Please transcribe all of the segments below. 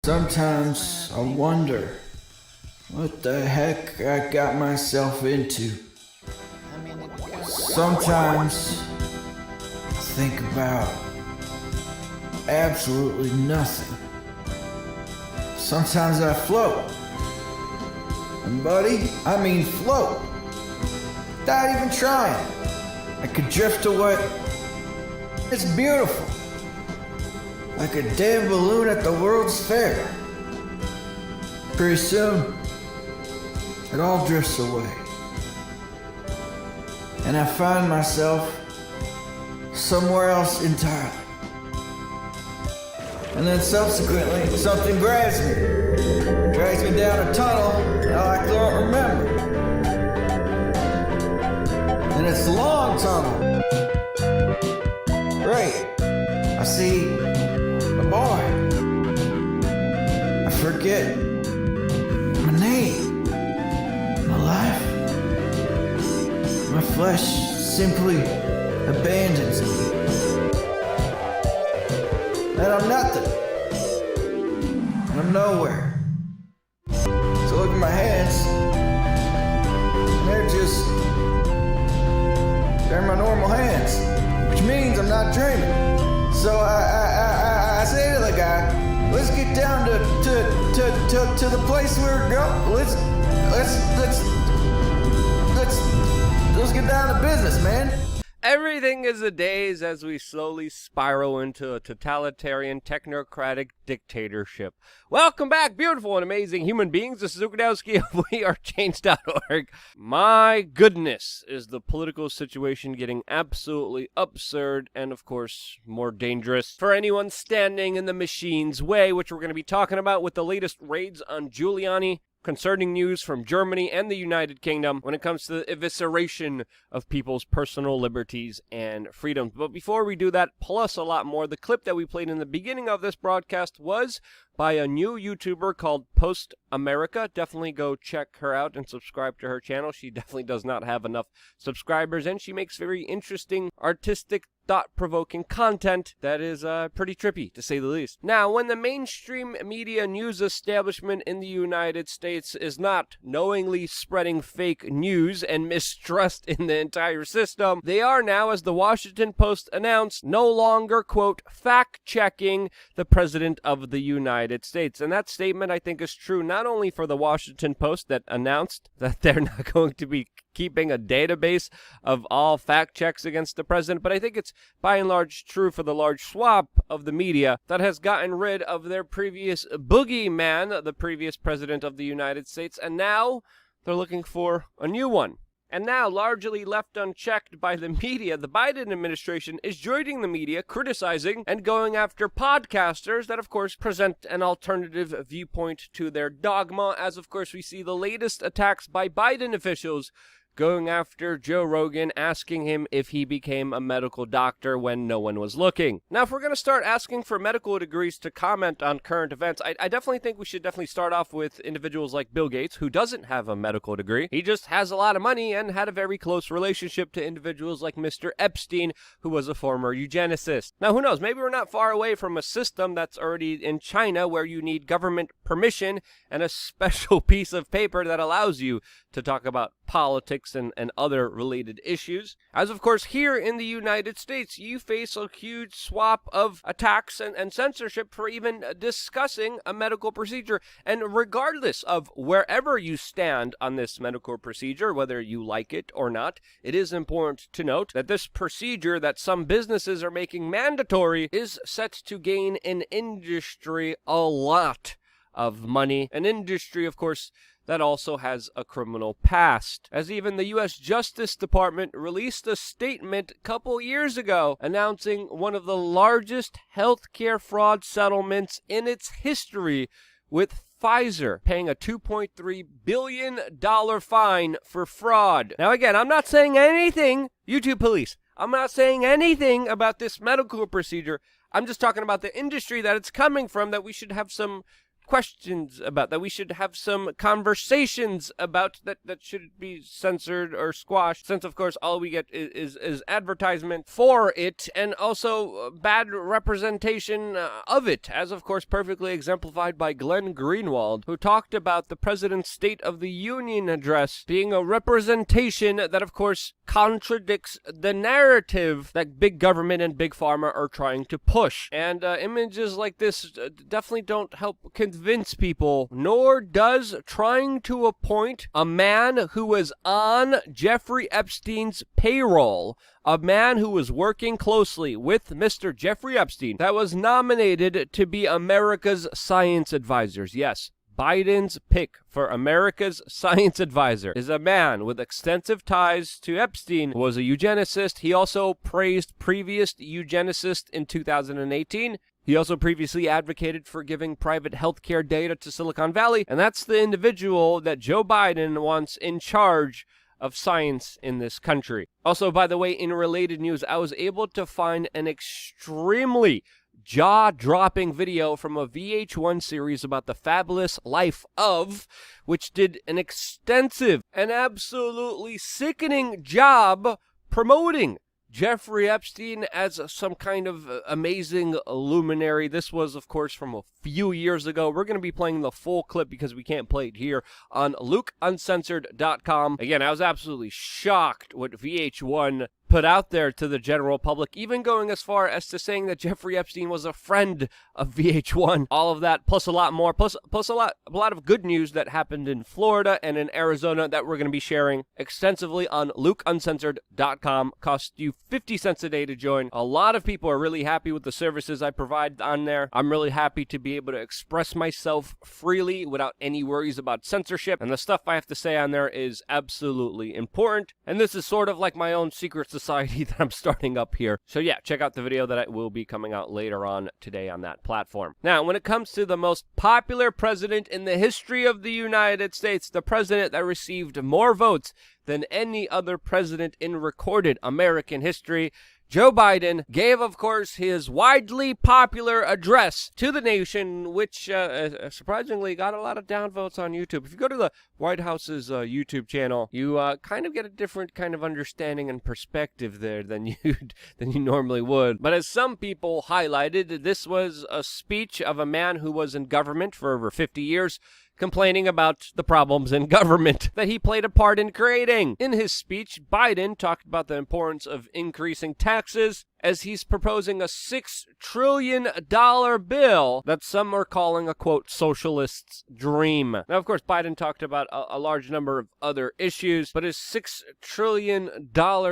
Sometimes I wonder what the heck I got myself into. Sometimes I think about absolutely nothing. Sometimes I float. And buddy, I mean float. Without even trying. I could drift away. It's beautiful. Like a damn balloon at the World's Fair. Pretty soon, it all drifts away. And I find myself somewhere else entirely. And then subsequently, something grabs me. Drags me down a tunnel that I don't remember. And it's a long tunnel. Great. I see a boy. I forget my name, my life. My flesh simply abandons me. And I'm nothing. I'm nowhere. So look at my hands. They're my normal hands, which means I'm not dreaming. So I say to the guy, let's get down to the place where we're going. Let's get down to business, man. Everything is a daze as we slowly spiral into a totalitarian, technocratic dictatorship. Welcome back, beautiful and amazing human beings. This is Ukadowski of WeAreChange.org. My goodness, is the political situation getting absolutely absurd and, of course, more dangerous for anyone standing in the machine's way, which we're going to be talking about with the latest raids on Giuliani. Concerning news from Germany and the United Kingdom when it comes to the evisceration of people's personal liberties and freedoms. But before we do that, plus a lot more, the clip that we played in the beginning of this broadcast was by a new YouTuber called Post America. Definitely go check her out and subscribe to her channel. She definitely does not have enough subscribers, and she makes very interesting, artistic, thought-provoking content that is pretty trippy, to say the least. Now, when the mainstream media news establishment in the United States is not knowingly spreading fake news and mistrust in the entire system, they are now, as the Washington Post announced, no longer, quote, fact-checking the President of the United States. And that statement, I think, is true not only for the Washington Post that announced that they're not going to be keeping a database of all fact checks against the president, but I think it's by and large true for the large swath of the media that has gotten rid of their previous boogeyman, the previous president of the United States, and now they're looking for a new one. And now, largely left unchecked by the media, the Biden administration is joining the media, criticizing and going after podcasters that, of course, present an alternative viewpoint to their dogma, as, of course, we see the latest attacks by Biden officials going after Joe Rogan, asking him if he became a medical doctor when no one was looking. Now, if we're going to start asking for medical degrees to comment on current events, I definitely think we should definitely start off with individuals like Bill Gates, who doesn't have a medical degree. He just has a lot of money and had a very close relationship to individuals like Mr. Epstein, who was a former eugenicist. Now, who knows? Maybe we're not far away from a system that's already in China where you need government permission and a special piece of paper that allows you to talk about politics and other related issues. As of course here in the United States, you face a huge swath of attacks and censorship for even discussing a medical procedure. And regardless of wherever you stand on this medical procedure, whether you like it or not, it is important to note that this procedure that some businesses are making mandatory is set to gain an industry a lot of money. An industry, of course, that also has a criminal past, as even the U.S. Justice Department released a statement a couple years ago announcing one of the largest healthcare fraud settlements in its history, with Pfizer paying a $2.3 billion fine for fraud. Now again, I'm not saying anything, YouTube police, I'm not saying anything about this medical procedure. I'm just talking about the industry that it's coming from, that we should have some questions about, that we should have some conversations about, that should be censored or squashed, since of course all we get is advertisement for it, and also bad representation of it, as of course perfectly exemplified by Glenn Greenwald, who talked about the President's State of the Union address being a representation that of course contradicts the narrative that big government and big pharma are trying to push. And images like this definitely don't help convince people, nor does trying to appoint a man who was on Jeffrey Epstein's payroll, a man who was working closely with Mr. Jeffrey Epstein, that was nominated to be America's science advisors. Yes, Biden's pick for America's science advisor is a man with extensive ties to Epstein, who was a eugenicist. He also praised previous eugenicists in 2018. He also previously advocated for giving private healthcare data to Silicon Valley, and that's the individual that Joe Biden wants in charge of science in this country. Also, by the way, in related news, I was able to find an extremely jaw-dropping video from a VH1 series about the fabulous life of, which did an extensive and absolutely sickening job promoting Jeffrey Epstein as some kind of amazing luminary. This was, of course, from a few years ago. We're going to be playing the full clip because we can't play it here on LukeUncensored.com. Again, I was absolutely shocked what VH1 put out there to the general public, even going as far as to saying that Jeffrey Epstein was a friend of VH1. All of that, plus a lot more, plus a lot of good news that happened in Florida and in Arizona that we're going to be sharing extensively on LukeUncensored.com. Costs you 50 cents a day to join. A lot of people are really happy with the services I provide on there. I'm really happy to be able to express myself freely without any worries about censorship, and the stuff I have to say on there is absolutely important. And this is sort of like my own secret society that I'm starting up here. So yeah, check out the video that will be coming out later on today on that platform. Now, when it comes to the most popular president in the history of the United States, the president that received more votes than any other president in recorded American history, Joe Biden gave, of course, his widely popular address to the nation, which surprisingly got a lot of downvotes on YouTube. If you go to the White House's YouTube channel, you kind of get a different kind of understanding and perspective there than you normally would. But as some people highlighted, this was a speech of a man who was in government for over 50 years, complaining about the problems in government that he played a part in creating. In his speech, Biden talked about the importance of increasing taxes, as he's proposing a $6 trillion bill that some are calling a, quote, socialist's dream. Now, of course, Biden talked about a large number of other issues, but his $6 trillion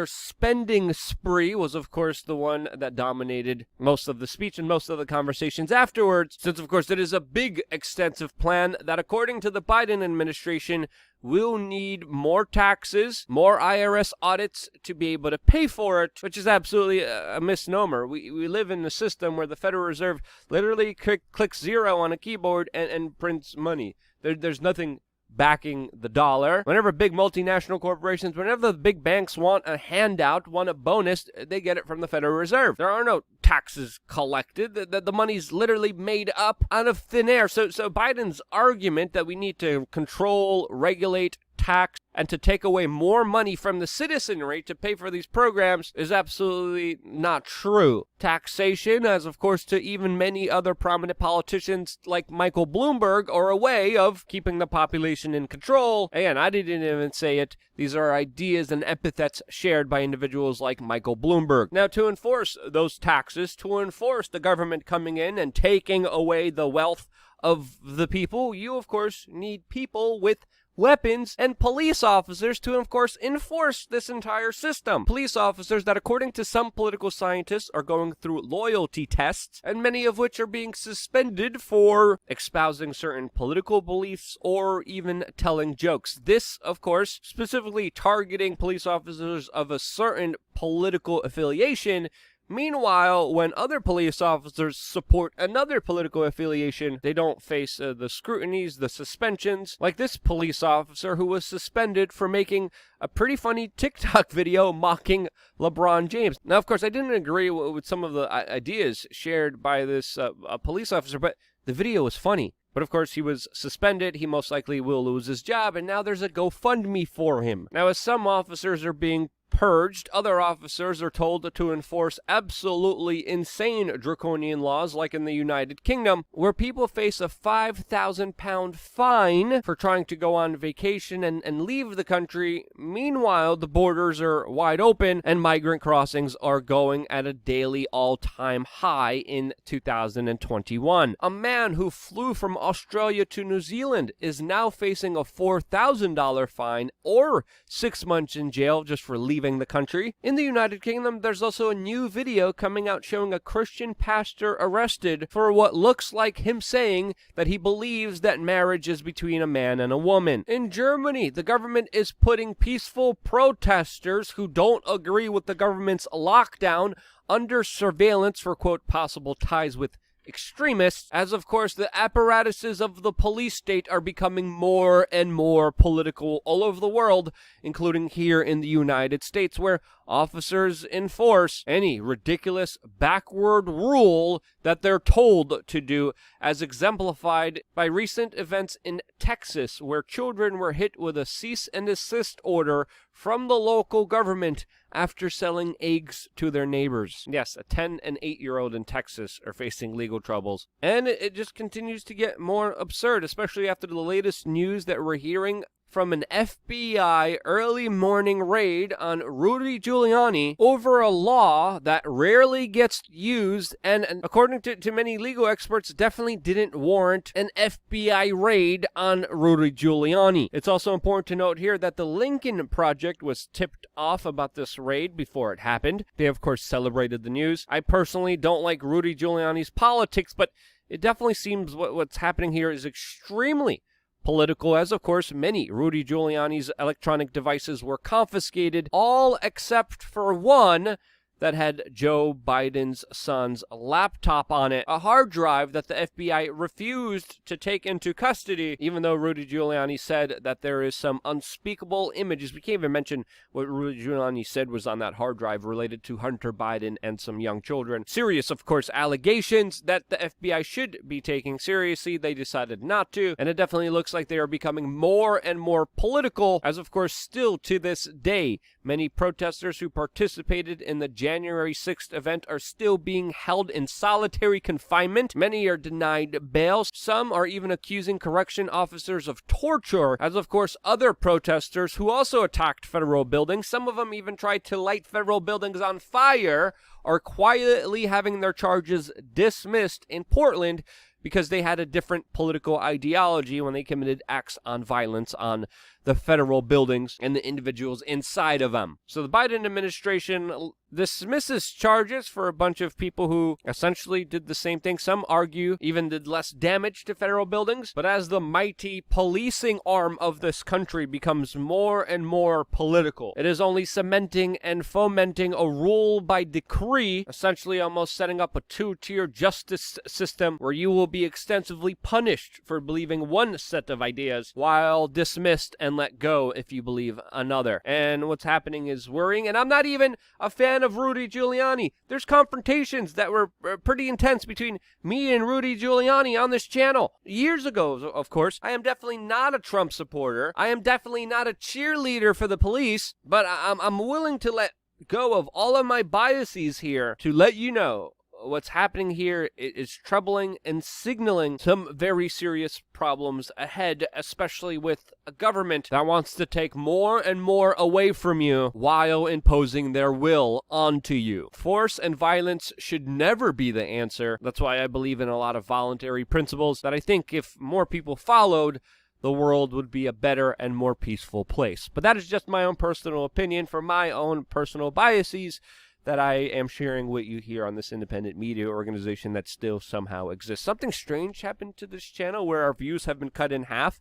spending spree was, of course, the one that dominated most of the speech and most of the conversations afterwards, since, of course, it is a big, extensive plan that, according to the Biden administration, will need more taxes, more IRS audits to be able to pay for it, which is absolutely a misnomer. We live in a system where the Federal Reserve literally clicks zero on a keyboard and prints money. There's nothing backing the dollar. Whenever big multinational corporations, whenever the big banks want a handout, want a bonus, they get it from the Federal Reserve. There are no taxes collected. The money's literally made up out of thin air. So Biden's argument that we need to control, regulate, tax, and to take away more money from the citizenry to pay for these programs is absolutely not true. Taxation, as of course to even many other prominent politicians like Michael Bloomberg, are a way of keeping the population in control. Again, I didn't even say it. These are ideas and epithets shared by individuals like Michael Bloomberg. Now, to enforce those taxes, to enforce the government coming in and taking away the wealth of the people, you, of course, need people with weapons and police officers to, of course, enforce this entire system. Police officers that, according to some political scientists, are going through loyalty tests, and many of which are being suspended for espousing certain political beliefs or even telling jokes. This, of course, specifically targeting police officers of a certain political affiliation. Meanwhile, when other police officers support another political affiliation, they don't face the scrutinies, the suspensions, like this police officer who was suspended for making a pretty funny TikTok video mocking LeBron James. Now, of course, I didn't agree with some of the ideas shared by this police officer, but the video was funny. But of course, he was suspended. He most likely will lose his job, and now there's a GoFundMe for him. Now, as some officers are being purged, other officers are told to enforce absolutely insane draconian laws, like in the United Kingdom, where people face a £5,000 fine for trying to go on vacation and leave the country. Meanwhile, the borders are wide open and migrant crossings are going at a daily all-time high in 2021. A man who flew from Australia to New Zealand is now facing a $4,000 fine or 6 months in jail just for leaving the country. In the United Kingdom, there's also a new video coming out showing a Christian pastor arrested for what looks like him saying that he believes that marriage is between a man and a woman. In Germany, the government is putting peaceful protesters who don't agree with the government's lockdown under surveillance for, quote, possible ties with extremists, as of course the apparatuses of the police state are becoming more and more political all over the world, including here in the United States, where officers enforce any ridiculous backward rule that they're told to do, as exemplified by recent events in Texas, where children were hit with a cease and desist order from the local government after selling eggs to their neighbors. Yes, a 10 and 8-year-old in Texas are facing legal troubles. And it just continues to get more absurd, especially after the latest news that we're hearing from an FBI early morning raid on Rudy Giuliani over a law that rarely gets used and according to many legal experts, definitely didn't warrant an FBI raid on Rudy Giuliani. It's also important to note here that the Lincoln Project was tipped off about this raid before it happened. They, of course, celebrated the news. I personally don't like Rudy Giuliani's politics, but it definitely seems what's happening here is extremely political, as of course many Rudy Giuliani's electronic devices were confiscated, all except for one that had Joe Biden's son's laptop on it, a hard drive that the FBI refused to take into custody, even though Rudy Giuliani said that there is some unspeakable images. We can't even mention what Rudy Giuliani said was on that hard drive related to Hunter Biden and some young children. Serious, of course, allegations that the FBI should be taking seriously. They decided not to, and it definitely looks like they are becoming more and more political, as of course still to this day, many protesters who participated in the January 6th event are still being held in solitary confinement. Many are denied bail. Some are even accusing correction officers of torture, as of course other protesters who also attacked federal buildings, some of them even tried to light federal buildings on fire, are quietly having their charges dismissed in Portland because they had a different political ideology when they committed acts on violence on the federal buildings and the individuals inside of them. So the Biden administration dismisses charges for a bunch of people who essentially did the same thing. Some argue even did less damage to federal buildings. But as the mighty policing arm of this country becomes more and more political, it is only cementing and fomenting a rule by decree, essentially almost setting up a two-tier justice system where you will be extensively punished for believing one set of ideas while dismissed and let go if you believe another. And what's happening is worrying, and I'm not even a fan of Rudy Giuliani. There's confrontations that were pretty intense between me and Rudy Giuliani on this channel years ago, of course. I am definitely not a Trump supporter. I am definitely not a cheerleader for the police, but I'm willing to let go of all of my biases here to let you know what's happening here is troubling and signaling some very serious problems ahead, especially with a government that wants to take more and more away from you while imposing their will onto you. Force and violence should never be the answer. That's why I believe in a lot of voluntary principles that I think if more people followed, the world would be a better and more peaceful place. But that is just my own personal opinion for my own personal biases that I am sharing with you here on this independent media organization that still somehow exists. Something strange happened to this channel where our views have been cut in half.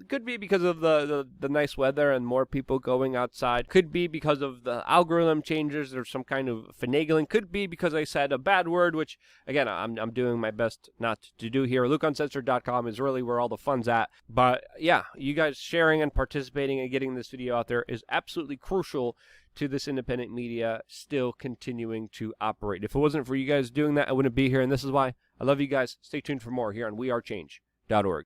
Could be because of the nice weather and more people going outside. Could be because of the algorithm changes or some kind of finagling. Could be because I said a bad word, which, again, I'm doing my best not to do here. LukeUncensored.com is really where all the fun's at. But, yeah, you guys sharing and participating and getting this video out there is absolutely crucial to this independent media still continuing to operate. If it wasn't for you guys doing that, I wouldn't be here, and this is why. I love you guys. Stay tuned for more here on We Are Change. WeAreChange.org.